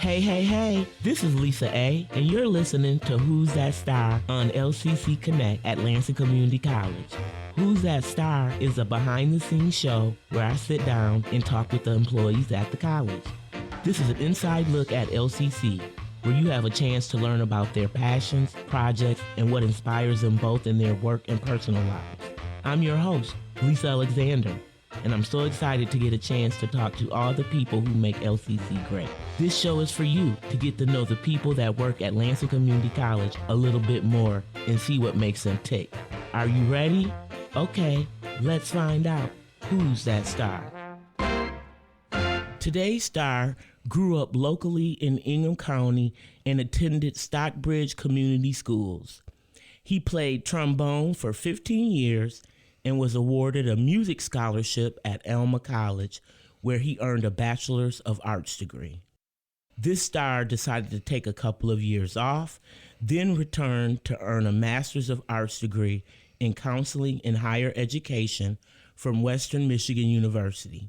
Hey, this is Lisa A, and you're listening to Who's That Star on LCC Connect at Lansing Community College. Who's That Star is a behind-the-scenes show where I sit down and talk with the employees at the college. This is an inside look at LCC, where you have a chance to learn about their passions, projects, and what inspires them both in their work and personal lives. I'm your host, Lisa Alexander, and I'm so excited to get a chance to talk to all the people who make LCC great. This show is for you to get to know the people that work at Lansing Community College a little bit more and see what makes them tick. Are you ready? Okay, let's find out who's that star. Today's star grew up locally in Ingham County and attended Stockbridge Community Schools. He played trombone for 15 years and was awarded a music scholarship at Alma College, where he earned a Bachelor's of Arts degree. This star decided to take a couple of years off, then returned to earn a Master's of Arts degree in Counseling and Higher Education from Western Michigan University.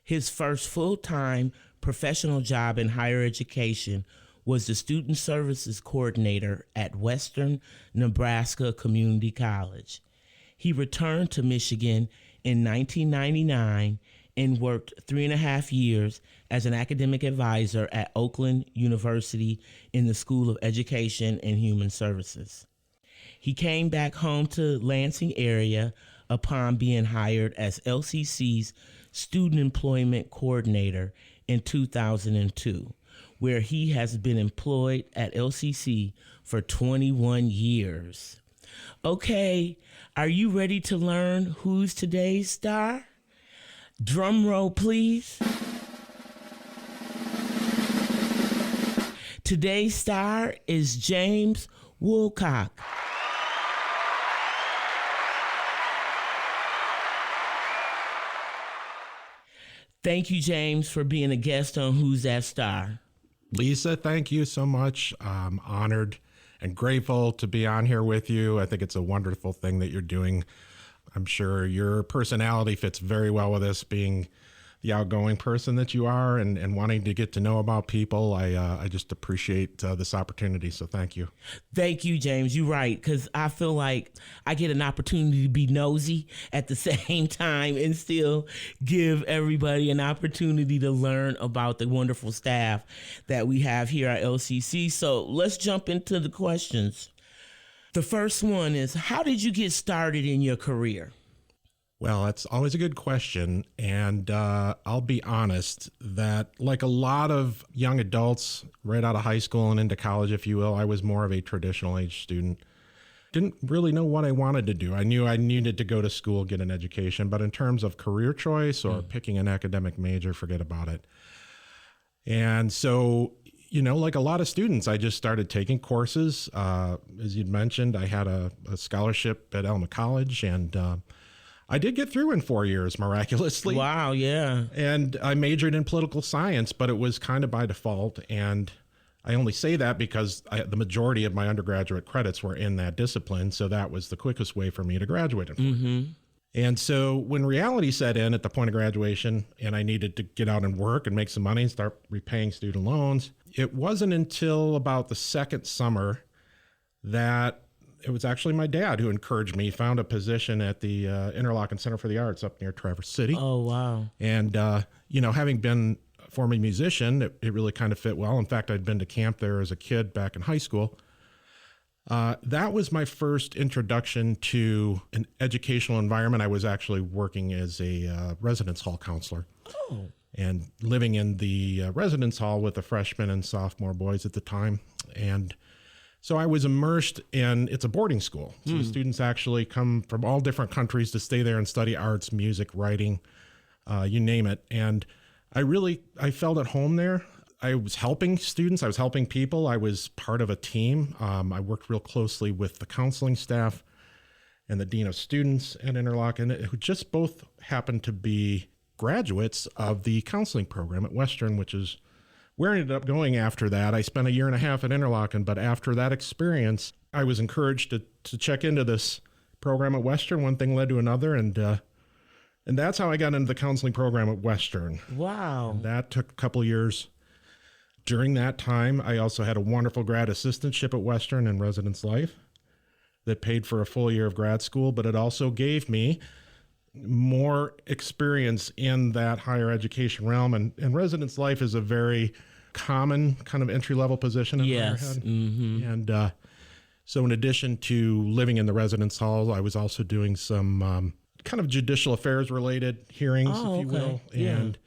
His first full-time professional job in higher education was the Student Services Coordinator at Western Nebraska Community College. He returned to Michigan in 1999 and worked 3.5 years as an academic advisor at Oakland University in the School of Education and Human Services. He came back home to Lansing area upon being hired as LCC's Student Employment Coordinator in 2002, where he has been employed at LCC for 21 years. Okay, are you ready to learn who's today's star? Drum roll, please. Today's star is James Woolcock. Thank you, James, for being a guest on Who's That Star. Lisa, thank you so much. I'm honored and grateful to be on here with you. I think it's a wonderful thing that you're doing. I'm sure your personality fits very well with this, being the outgoing person that you are and wanting to get to know about people. I just appreciate this opportunity, so thank you. Thank you, James. You're right, because I feel like I get an opportunity to be nosy at the same time and still give everybody an opportunity to learn about the wonderful staff that we have here at LCC. So let's jump into the questions. The first one is, how did you get started in your career? Well, that's always a good question, and I'll be honest that like a lot of young adults right out of high school and into college, if you will, I was more of a traditional age student. Didn't really know what I wanted to do. I knew I needed to go to school, get an education, but in terms of career choice or picking an academic major, forget about it. And so, you know, like a lot of students, I just started taking courses. As you'd mentioned, I had a scholarship at Alma College, and I did get through in 4 years, miraculously. Wow, yeah. And I majored in political science, but it was kind of by default. And I only say that because the majority of my undergraduate credits were in that discipline. So that was the quickest way for me to graduate. And so when reality set in at the point of graduation and I needed to get out and work and make some money and start repaying student loans, it wasn't until about the second summer that it was actually my dad who encouraged me. He found a position at the Interlochen Center for the Arts up near Traverse City. Oh, wow. And, you know, having been a former musician, it really kind of fit well. In fact, I'd been to camp there as a kid back in high school. That was my first introduction to an educational environment. I was actually working as a residence hall counselor. Oh. And living in the residence hall with the freshmen and sophomore boys at the time. And so I was immersed in, it's a boarding school. So the students actually come from all different countries to stay there and study arts, music, writing, you name it. And I felt at home there. I was helping students. I was helping people. I was part of a team. I worked real closely with the counseling staff and the dean of students at Interlochen, who just both happened to be graduates of the counseling program at Western, which is where I ended up going after that. I spent 1.5 years at Interlochen, but after that experience, I was encouraged to check into this program at Western. One thing led to another, and that's how I got into the counseling program at Western. Wow. And that took a couple of years. During that time, I also had a wonderful grad assistantship at Western in residence life that paid for a full year of grad school, but it also gave me more experience in that higher education realm. And residence life is a very common kind of entry-level position in higher ed. And so in addition to living in the residence hall, I was also doing some kind of judicial affairs related hearings, if you will. And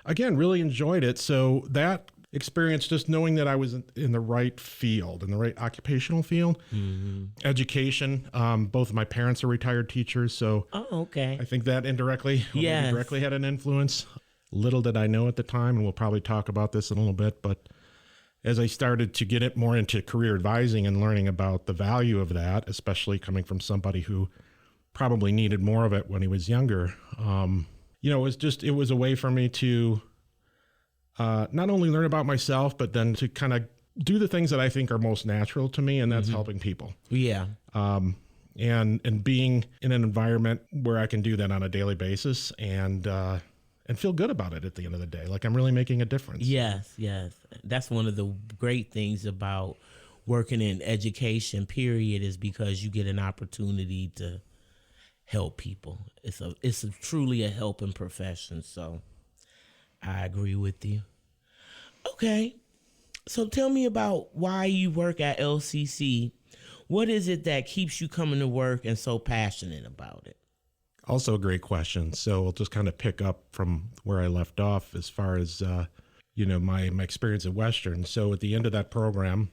again, really enjoyed it. So that experience, just knowing that I was in the right field, in the right occupational field, education. Both of my parents are retired teachers, so I think that indirectly, maybe directly had an influence. Little did I know at the time, and we'll probably talk about this in a little bit, but as I started to get it more into career advising and learning about the value of that, especially coming from somebody who probably needed more of it when he was younger, it was a way for me to not only learn about myself, but then to kind of do the things that I think are most natural to me, and that's helping people. Yeah. And being in an environment where I can do that on a daily basis and feel good about it at the end of the day. Like I'm really making a difference. Yes. That's one of the great things about working in education, period, is because you get an opportunity to help people. It's truly a helping profession. So I agree with you. Okay. So tell me about why you work at LCC. What is it that keeps you coming to work and so passionate about it? Also a great question. So we'll just kind of pick up from where I left off as far as, my experience at Western. So at the end of that program,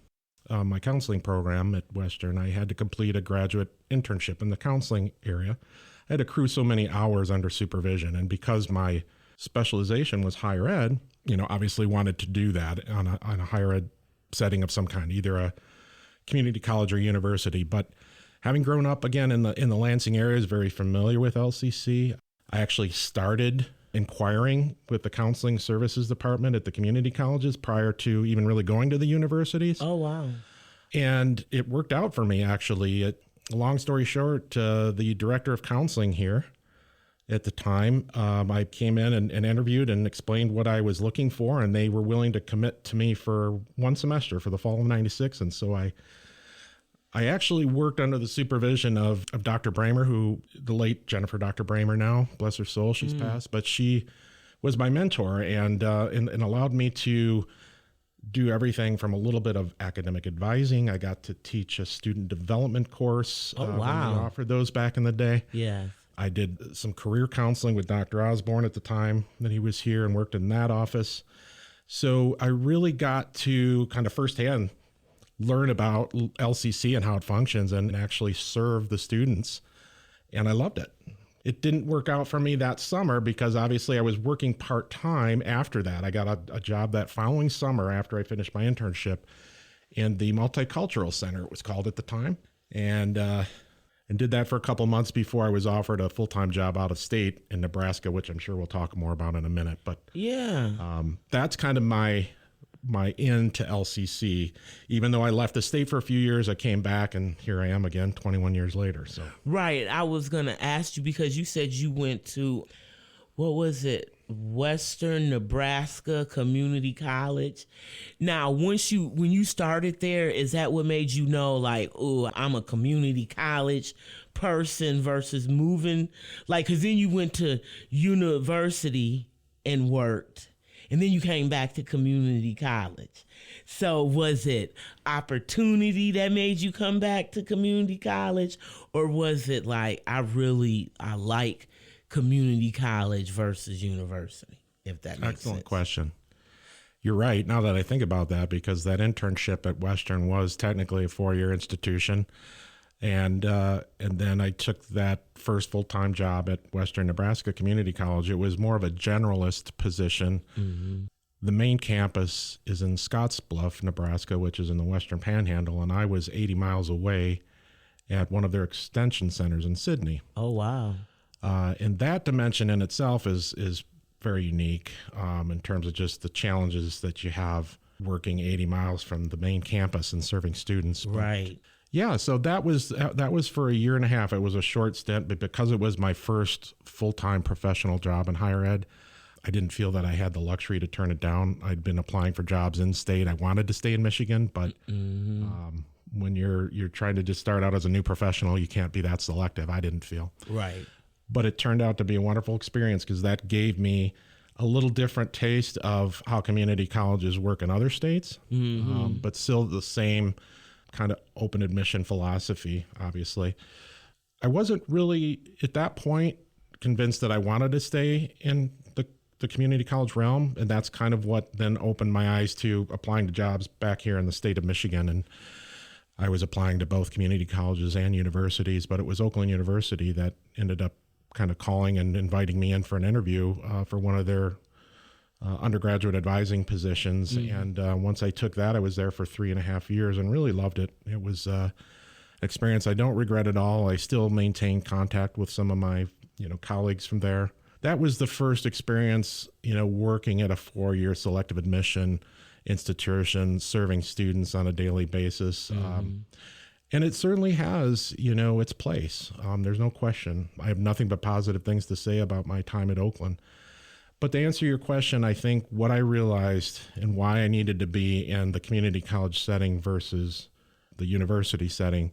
my counseling program at Western, I had to complete a graduate internship in the counseling area. I had to accrue so many hours under supervision. And because my specialization was higher ed, obviously wanted to do that on a higher ed setting of some kind, either a community college or university. But having grown up again in the Lansing area, is very familiar with LCC. I actually started inquiring with the counseling services department at the community colleges prior to even really going to the universities. Oh, wow. And it worked out for me, actually. Long story short, the director of counseling here at the time, I came in and interviewed and explained what I was looking for, and they were willing to commit to me for one semester for the fall of '96. And so I actually worked under the supervision of Dr. Bramer, who the late Jennifer Dr. Bramer now, bless her soul, she's passed, but she was my mentor and allowed me to do everything from a little bit of academic advising. I got to teach a student development course. Oh, wow. When we offered those back in the day. Yeah. I did some career counseling with Dr. Osborne at the time that he was here and worked in that office. So I really got to kind of firsthand learn about LCC and how it functions and actually serve the students. And I loved it. It didn't work out for me that summer because obviously I was working part-time after that. I got a job that following summer after I finished my internship in the Multicultural Center, it was called at the time. And did that for a couple months before I was offered a full-time job out of state in Nebraska, which I'm sure we'll talk more about in a minute. But that's kind of my in to LCC. Even though I left the state for a few years, I came back and here I am again 21 years later. So right. I was going to ask you because you said you went to, what was it? Western Nebraska Community College. Now, when you started there, is that what made you know, like, oh, I'm a community college person versus moving? Like, because then you went to university and worked, and then you came back to community college. So was it opportunity that made you come back to community college, or was it like, I like community college versus university, if that makes sense? Excellent question. You're right. Now that I think about that, because that internship at Western was technically a 4-year institution. And then I took that first full-time job at Western Nebraska Community College. It was more of a generalist position. Mm-hmm. The main campus is in Scottsbluff, Nebraska, which is in the Western Panhandle. And I was 80 miles away at one of their extension centers in Sydney. Oh, wow. And that dimension in itself is very unique in terms of just the challenges that you have working 80 miles from the main campus and serving students. Right. Yeah, so that was for a year and a half. It was a short stint, but because it was my first full-time professional job in higher ed, I didn't feel that I had the luxury to turn it down. I'd been applying for jobs in state. I wanted to stay in Michigan, but when you're trying to just start out as a new professional, you can't be that selective. I didn't feel. Right. But it turned out to be a wonderful experience because that gave me a little different taste of how community colleges work in other states, but still the same kind of open admission philosophy, obviously. I wasn't really, at that point, convinced that I wanted to stay in the community college realm, and that's kind of what then opened my eyes to applying to jobs back here in the state of Michigan. And I was applying to both community colleges and universities, but it was Oakland University that ended up kind of calling and inviting me in for an interview for one of their undergraduate advising positions. And once I took that, I was there for 3.5 years and really loved it. It was an experience I don't regret at all. I still maintain contact with some of my colleagues from there. That was the first experience, working at a 4-year selective admission institution, serving students on a daily basis. And it certainly has, its place. There's no question. I have nothing but positive things to say about my time at Oakland. But to answer your question, I think what I realized and why I needed to be in the community college setting versus the university setting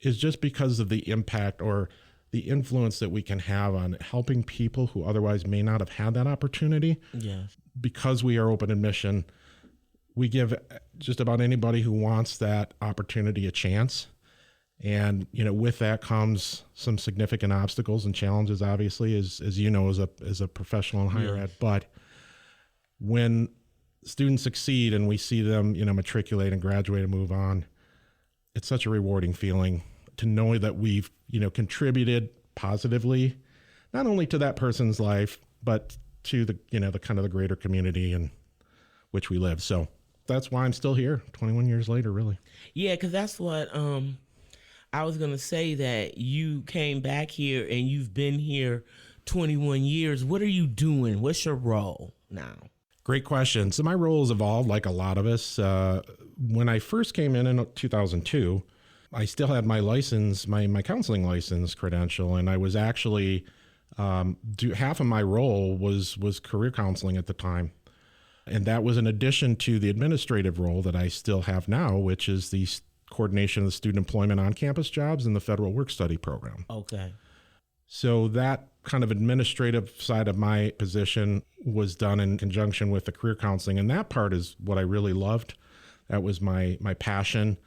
is just because of the impact or the influence that we can have on helping people who otherwise may not have had that opportunity. Yes. Because we are open admission, we give just about anybody who wants that opportunity a chance. And, with that comes some significant obstacles and challenges, obviously, as you know, as a professional in higher ed. But when students succeed and we see them, matriculate and graduate and move on, it's such a rewarding feeling to know that we've, contributed positively, not only to that person's life, but to the, the kind of the greater community in which we live. So that's why I'm still here 21 years later, really. Yeah, because that's what I was going to say, that you came back here and you've been here 21 years. What are you doing? What's your role now? Great question. So my role has evolved like a lot of us. When I first came in 2002, I still had my license, my counseling license credential, and I was actually, half of my role was career counseling at the time. And that was in addition to the administrative role that I still have now, which is the coordination of the student employment on-campus jobs in the federal work-study program. Okay. So that kind of administrative side of my position was done in conjunction with the career counseling. And that part is what I really loved. That was my passion.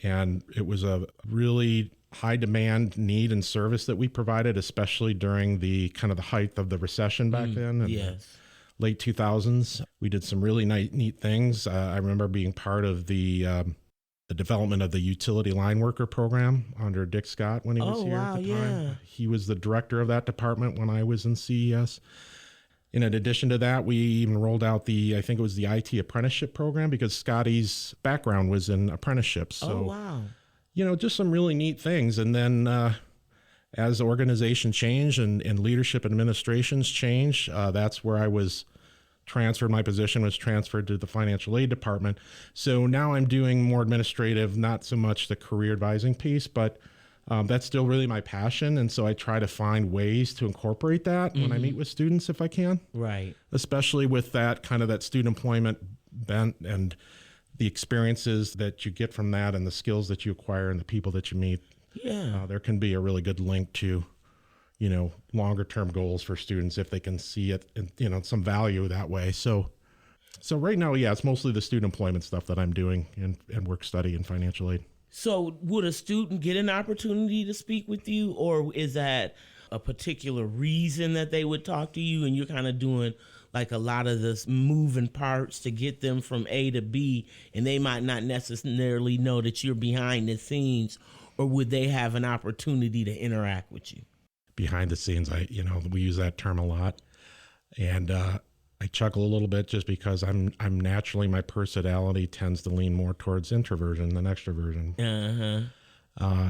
And it was a really high demand need and service that we provided, especially during the kind of the height of the recession back then. And yes. Late 2000s. We did some really neat things. I remember being part of the development of the utility line worker program under Dick Scott when he was here at the time. Yeah. He was the director of that department when I was in CES. And in addition to that, we even rolled out I think it was the IT apprenticeship program, because Scotty's background was in apprenticeships. So, just some really neat things. And then as the organization changed and leadership administrations changed, that's where I was transferred. My position was transferred to the financial aid department. So now I'm doing more administrative, not so much the career advising piece, but that's still really my passion. And so I try to find ways to incorporate that when I meet with students, if I can. Right. Especially with that kind of that student employment bent and the experiences that you get from that and the skills that you acquire and the people that you meet. Yeah. There can be a really good link to, longer term goals for students if they can see it and, some value that way. So right now, it's mostly the student employment stuff that I'm doing and work study and financial aid. So would a student get an opportunity to speak with you, or is that a particular reason that they would talk to you and you're kind of doing like a lot of this moving parts to get them from A to B, and they might not necessarily know that you're behind the scenes, or would they have an opportunity to interact with you? Behind the scenes, we use that term a lot. And I chuckle a little bit just because I'm naturally, my personality tends to lean more towards introversion than extroversion.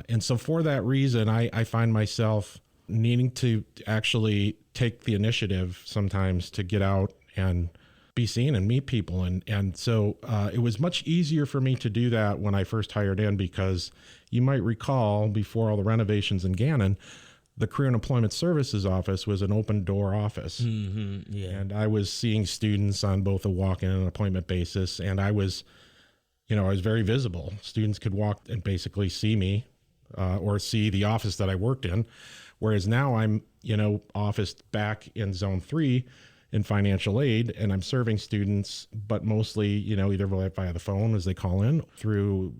And so for that reason, I find myself needing to actually take the initiative sometimes to get out and be seen and meet people. And so it was much easier for me to do that when I first hired in, because you might recall before all the renovations in Gannon, the Career and Employment Services office was an open door office. Yeah. And I was seeing students on both a walk-in and an appointment basis. And I was very visible. Students could walk and basically see me or see the office that I worked in. Whereas now I'm, officed back in Zone 3 in financial aid, and I'm serving students, but mostly, either via the phone as they call in, through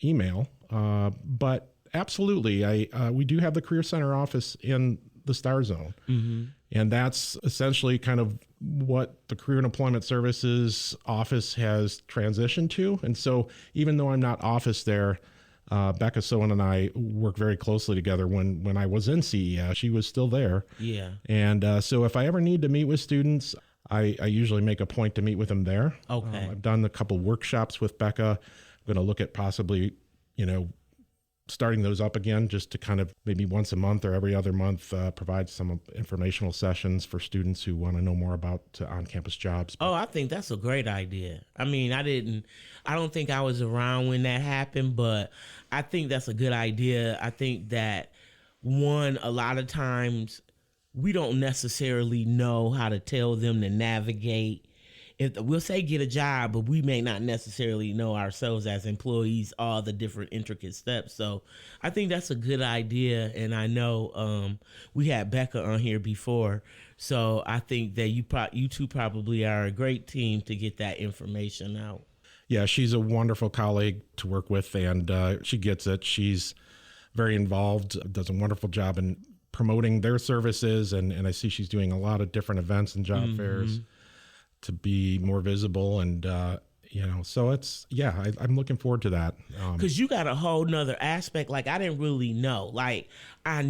email. But absolutely, we do have the Career Center office in the Star Zone. And that's essentially kind of what the Career and Employment Services office has transitioned to. And so even though I'm not office there, Becca Sowen and I work very closely together. When I was in CES, she was still there. Yeah. And so if I ever need to meet with students, I usually make a point to meet with them there. Okay. I've done a couple workshops with Becca. I'm going to look at possibly, starting those up again, just to kind of maybe once a month or every other month provide some informational sessions for students who want to know more about on-campus jobs. Oh, I think that's a great idea. I mean, I don't think I was around when that happened, but I think that's a good idea. I think that, one, a lot of times we don't necessarily know how to tell them to navigate. If we'll say get a job, but we may not necessarily know ourselves as employees all the different intricate steps. So I think that's a good idea. And I know we had Becca on here before. So I think that you two probably are a great team to get that information out. Yeah, she's a wonderful colleague to work with, and she gets it. She's very involved, does a wonderful job in promoting their services. And I see she's doing a lot of different events and job fairs to be more visible. And, so I'm looking forward to that. Because you got a whole nother aspect. Like, I didn't really know. Like, I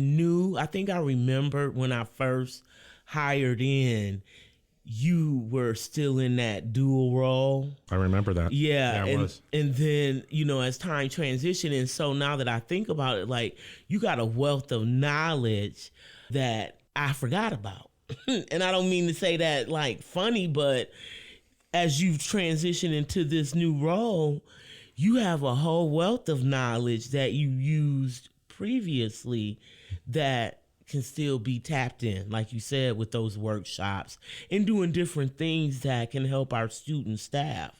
think I remembered when I first hired in, you were still in that dual role. I remember that. Yeah, it was. And then, as time transitioned, and so now that I think about it, like, you got a wealth of knowledge that I forgot about. And I don't mean to say that like funny, but as you've transitioned into this new role, you have a whole wealth of knowledge that you used previously that can still be tapped in, like you said, with those workshops and doing different things that can help our student staff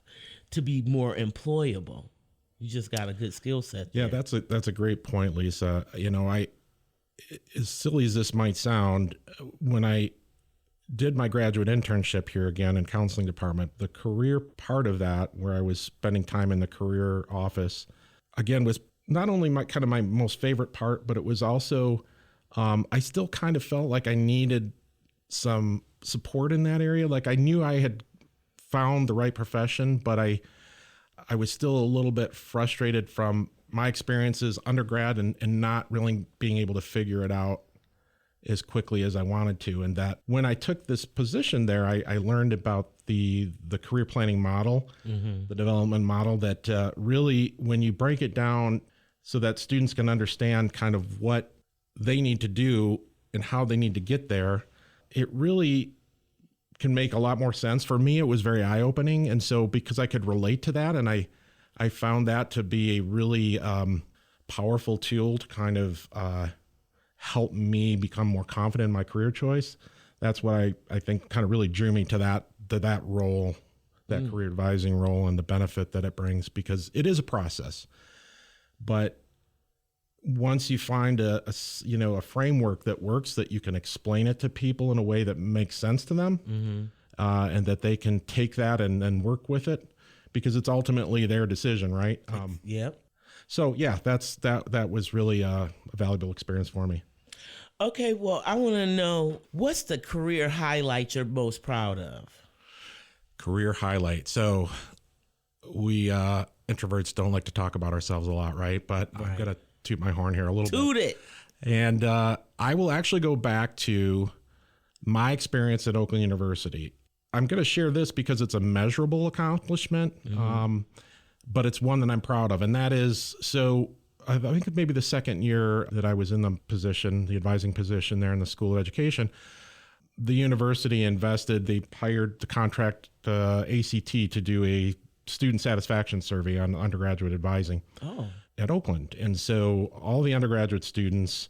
to be more employable. You just got a good skill set there. Yeah, that's a great point, Lisa. As silly as this might sound, when I did my graduate internship here again in counseling department, the career part of that, where I was spending time in the career office, again, was not only my most favorite part, but it was also, I still kind of felt like I needed some support in that area. Like, I knew I had found the right profession, but I was still a little bit frustrated from my experiences undergrad and not really being able to figure it out as quickly as I wanted to. And that when I took this position there, I learned about the career planning model, the development model, that really, when you break it down so that students can understand kind of what they need to do and how they need to get there, it really can make a lot more sense. For me, it was very eye-opening. And so because I could relate to that, and I found that to be a really powerful tool to kind of help me become more confident in my career choice. That's what I think kind of really drew me to that role, that career advising role, and the benefit that it brings, because it is a process. But once you find a framework that works, that you can explain it to people in a way that makes sense to them, and that they can take that and work with it, because it's ultimately their decision, right? Yep. So yeah, that was really a valuable experience for me. Okay, well, I want to know, what's the career highlight you're most proud of? Career highlight. So we introverts don't like to talk about ourselves a lot, right? But I'm going to toot my horn here a little bit. Toot it. And I will actually go back to my experience at Oakland University. I'm going to share this because it's a measurable accomplishment, but it's one that I'm proud of. And that is, so I think maybe the second year that I was in the position, the advising position there in the School of Education, the university invested, they hired the contract ACT to do a student satisfaction survey on undergraduate advising at Oakland. And so all the undergraduate students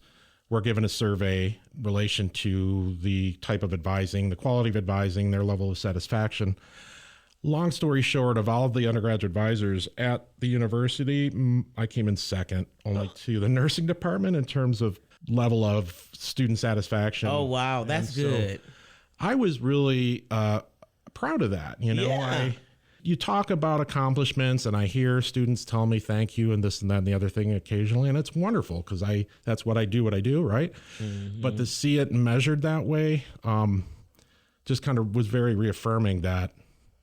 were given a survey in relation to the type of advising, the quality of advising, their level of satisfaction. Long story short, of all of the undergraduate advisors at the university, I came in second only to the nursing department in terms of level of student satisfaction. Oh, wow. That's good. I was really proud of that. You talk about accomplishments, and I hear students tell me thank you and this and that and the other thing occasionally, and it's wonderful because that's what I do, right? Mm-hmm. But to see it measured that way just kind of was very reaffirming that,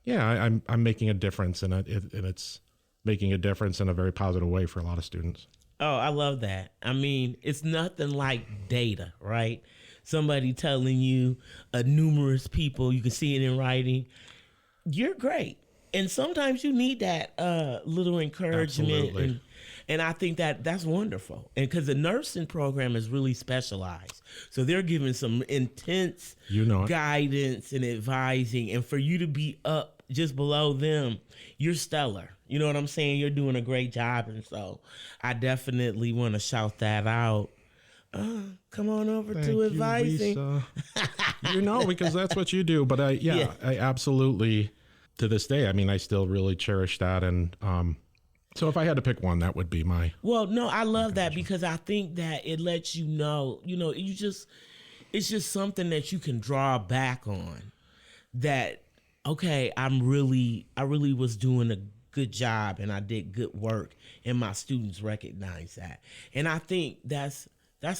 I'm making a difference, and it's making a difference in a very positive way for a lot of students. Oh, I love that. I mean, it's nothing like data, right? Somebody telling you, numerous people, you can see it in writing, you're great. And sometimes you need that little encouragement. Absolutely. And I think that's wonderful. And because the nursing program is really specialized. So they're giving some intense guidance and advising. And for you to be up just below them, you're stellar. You know what I'm saying? You're doing a great job. And so I definitely want to shout that out. Come on over to advising. Lisa. Because that's what you do. But I absolutely, to this day, I mean, I still really cherish that. And so if I had to pick one, that would be my. Well, no, I love that because I think that it lets you know, it's just something that you can draw back on that, okay, I really was doing a good job and I did good work and my students recognize that. And I think that's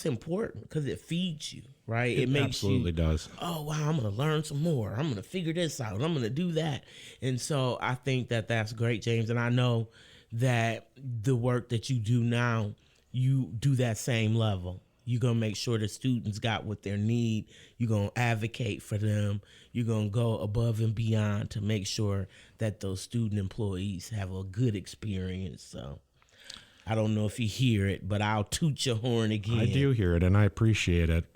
important because it feeds you, right? It makes absolutely does. Oh, wow, I'm going to learn some more. I'm going to figure this out. I'm going to do that. And so I think that's great, James. And I know that the work that you do now, you do that same level. You're going to make sure the students got what they need. You're going to advocate for them. You're going to go above and beyond to make sure that those student employees have a good experience. So I don't know if you hear it, but I'll toot your horn again. I do hear it, and I appreciate it.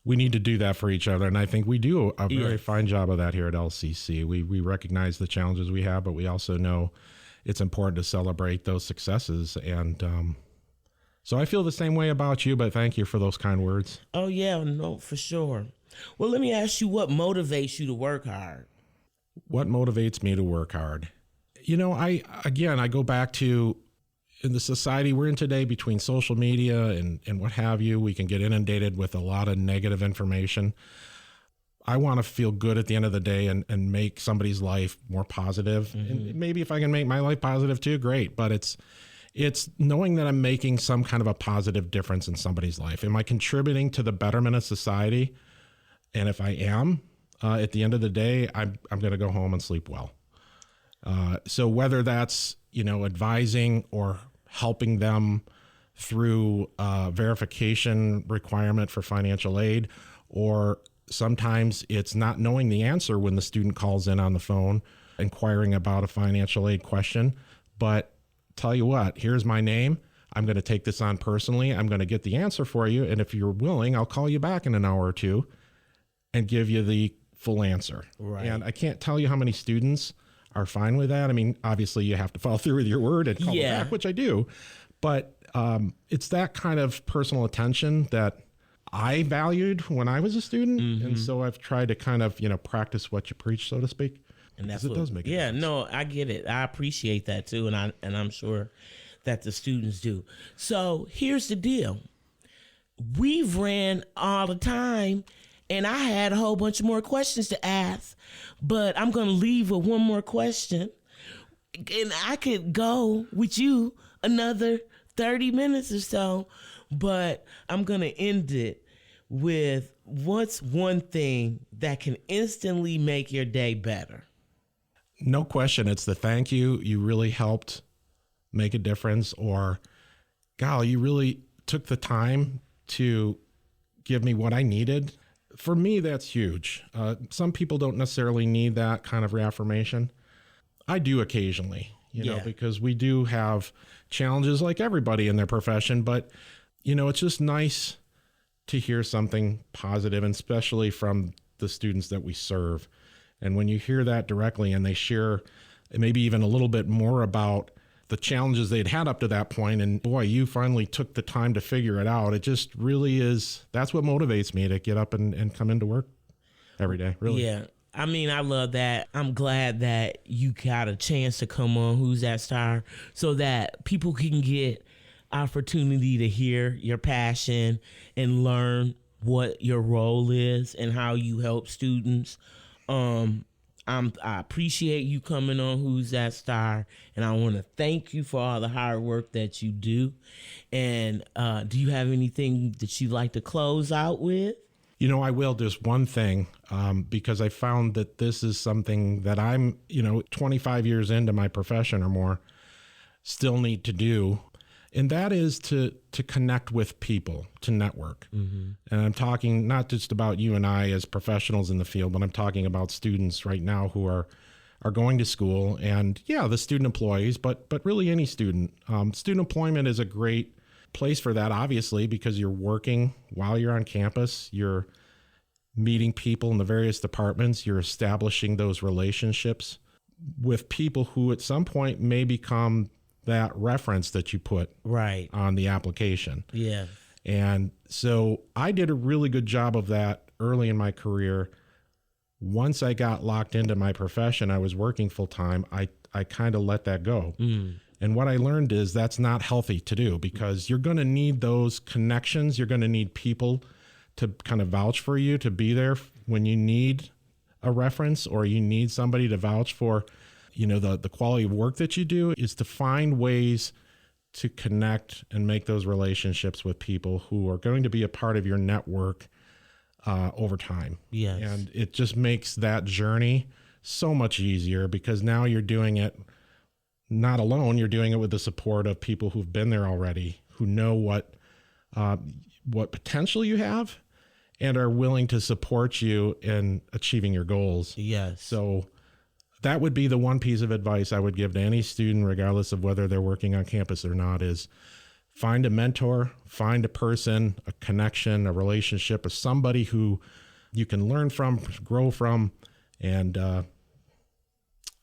We need to do that for each other, and I think we do a very fine job of that here at LCC. We recognize the challenges we have, but we also know it's important to celebrate those successes. And so I feel the same way about you, but thank you for those kind words. Oh, yeah, no, for sure. Well, let me ask you, what motivates you to work hard? What motivates me to work hard? I go back to, in the society we're in today, between social media and what have you, we can get inundated with a lot of negative information. I want to feel good at the end of the day and make somebody's life more positive. Mm-hmm. And maybe if I can make my life positive too, great. But it's knowing that I'm making some kind of a positive difference in somebody's life. Am I contributing to the betterment of society? And if I am, at the end of the day, I'm going to go home and sleep well. So whether that's, advising or helping them through verification requirement for financial aid, or sometimes it's not knowing the answer when the student calls in on the phone inquiring about a financial aid question. But tell you what, here's my name. I'm going to take this on personally. I'm going to get the answer for you. And if you're willing, I'll call you back in an hour or two and give you the full answer. Right. And I can't tell you how many students are fine with that. I mean, obviously you have to follow through with your word and call me back, which I do. But it's that kind of personal attention that I valued when I was a student. Mm-hmm. And so I've tried to kind of, practice what you preach, so to speak. And that's what it does make a difference. No, I get it. I appreciate that too. And I'm sure that the students do. So here's the deal. We've ran all the time and I had a whole bunch of more questions to ask, but I'm going to leave with one more question. And I could go with you another 30 minutes or so, but I'm going to end it with, what's one thing that can instantly make your day better? No question. It's the thank you. You really helped make a difference, or golly, you really took the time to give me what I needed. For me, that's huge. Some people don't necessarily need that kind of reaffirmation. I do occasionally, because we do have challenges like everybody in their profession, but it's just nice to hear something positive, and especially from the students that we serve. And when you hear that directly and they share maybe even a little bit more about the challenges they'd had up to that point. And boy, you finally took the time to figure it out. It just really is. That's what motivates me to get up and come into work every day. Really. Yeah. I mean, I love that. I'm glad that you got a chance to come on Who's That Star so that people can get opportunity to hear your passion and learn what your role is and how you help students. I appreciate you coming on Who's That Star, and I want to thank you for all the hard work that you do. And do you have anything that you'd like to close out with? You know, I will. Just one thing, because I found that this is something that I'm, 25 years into my profession or more, still need to do. And that is to connect with people, to network. Mm-hmm. And I'm talking not just about you and I as professionals in the field, but I'm talking about students right now who are going to school. And yeah, the student employees, but really any student. Student employment is a great place for that, obviously, because you're working while you're on campus. You're meeting people in the various departments. You're establishing those relationships with people who at some point may become that reference that you put right on the application. Yeah. And so I did a really good job of that early in my career. Once I got locked into my profession, I was working full time. I kind of let that go. And what I learned is that's not healthy to do, because you're going to need those connections. You're going to need people to kind of vouch for you, to be there when you need a reference or you need somebody to vouch for the quality of work that you do. Is to find ways to connect and make those relationships with people who are going to be a part of your network over time. Yes. And it just makes that journey so much easier, because now you're doing it not alone. You're doing it with the support of people who've been there already, who know what potential you have and are willing to support you in achieving your goals. Yes. So that would be the one piece of advice I would give to any student, regardless of whether they're working on campus or not, is find a mentor, find a person, a connection, a relationship, or somebody who you can learn from, grow from. And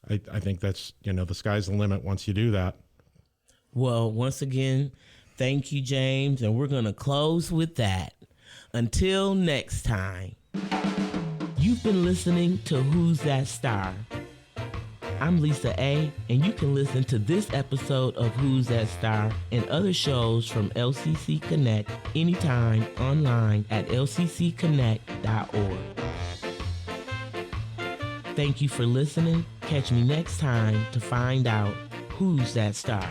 I think that's, the sky's the limit once you do that. Well, once again, thank you, James. And we're going to close with that. Until next time, you've been listening to Who's That Star? I'm Lisa A., and you can listen to this episode of Who's That Star and other shows from LCC Connect anytime online at lccconnect.org. Thank you for listening. Catch me next time to find out who's that star.